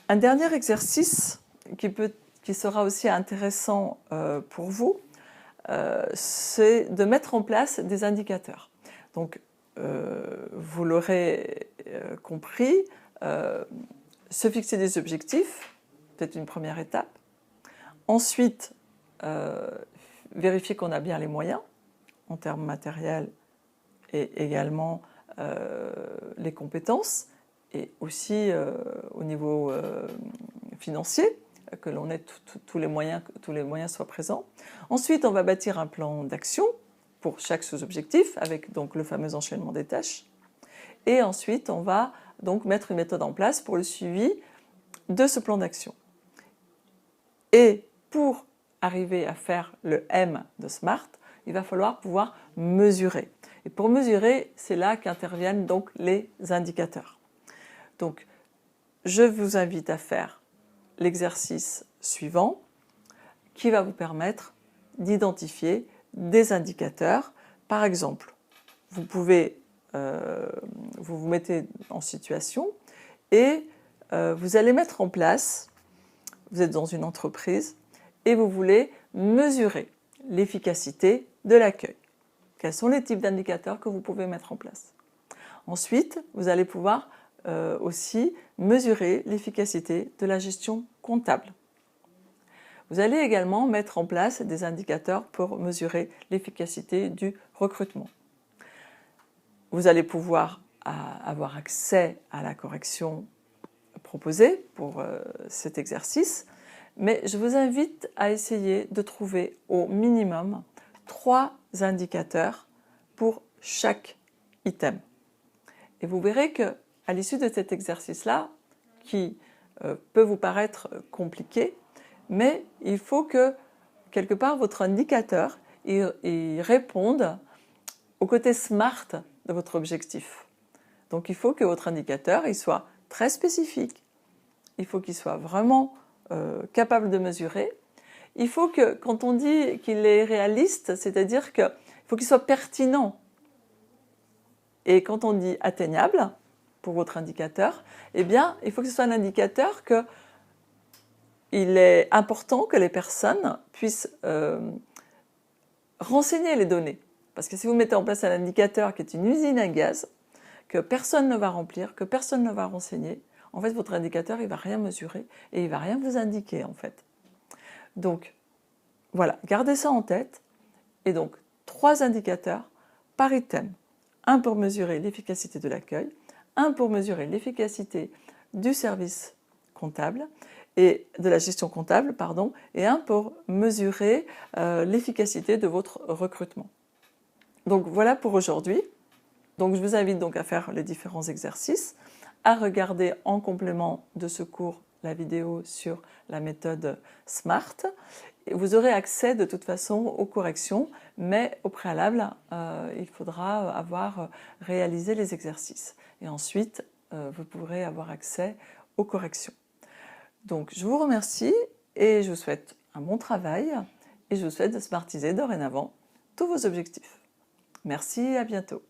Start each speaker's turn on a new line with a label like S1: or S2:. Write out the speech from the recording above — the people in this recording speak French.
S1: Un dernier exercice qui sera aussi intéressant pour vous, c'est de mettre en place des indicateurs. Donc, vous l'aurez compris, se fixer des objectifs, peut-être une première étape. Ensuite, vérifier qu'on a bien les moyens en termes matériels et également les compétences et aussi au niveau financier, que l'on ait tous les moyens soient présents. Ensuite, on va bâtir un plan d'action pour chaque sous-objectif avec donc le fameux enchaînement des tâches. Et ensuite, on va donc mettre une méthode en place pour le suivi de ce plan d'action. Et pour arriver à faire le M de SMART, il va falloir pouvoir mesurer. Et pour mesurer, c'est là qu'interviennent donc les indicateurs. Donc, je vous invite à faire l'exercice suivant qui va vous permettre d'identifier des indicateurs. Par exemple, vous pouvez vous mettez en situation et vous allez mettre en place, vous êtes dans une entreprise et vous voulez mesurer l'efficacité de l'accueil. Quels sont les types d'indicateurs que vous pouvez mettre en place? Ensuite, vous allez pouvoir aussi mesurer l'efficacité de la gestion comptable. Vous allez également mettre en place des indicateurs pour mesurer l'efficacité du recrutement. Vous allez pouvoir avoir accès à la correction proposée pour cet exercice, mais je vous invite à essayer de trouver au minimum 3 indicateurs pour chaque item. Et vous verrez qu'à l'issue de cet exercice-là, qui peut vous paraître compliqué, mais il faut que, quelque part, votre indicateur il réponde au côté SMART de votre objectif. Donc il faut que votre indicateur il soit très spécifique, il faut qu'il soit vraiment capable de mesurer. Il faut que, quand on dit qu'il est réaliste, c'est-à-dire qu'il faut qu'il soit pertinent. Et quand on dit atteignable, pour votre indicateur, eh bien, il faut que ce soit un indicateur que il est important que les personnes puissent renseigner les données. Parce que si vous mettez en place un indicateur qui est une usine à gaz, que personne ne va remplir, que personne ne va renseigner, en fait, votre indicateur, il ne va rien mesurer et il ne va rien vous indiquer, en fait. Donc, voilà, gardez ça en tête. Et donc, 3 indicateurs par item. Un pour mesurer l'efficacité de l'accueil, un pour mesurer l'efficacité du service comptable, et de la gestion comptable, pardon, et un pour mesurer l'efficacité de votre recrutement. Donc voilà pour aujourd'hui. Donc je vous invite donc à faire les différents exercices, à regarder en complément de ce cours la vidéo sur la méthode SMART. Et vous aurez accès de toute façon aux corrections, mais au préalable, il faudra avoir réalisé les exercices. Et ensuite, vous pourrez avoir accès aux corrections. Donc je vous remercie et je vous souhaite un bon travail et je vous souhaite de smartiser dorénavant tous vos objectifs. Merci et à bientôt.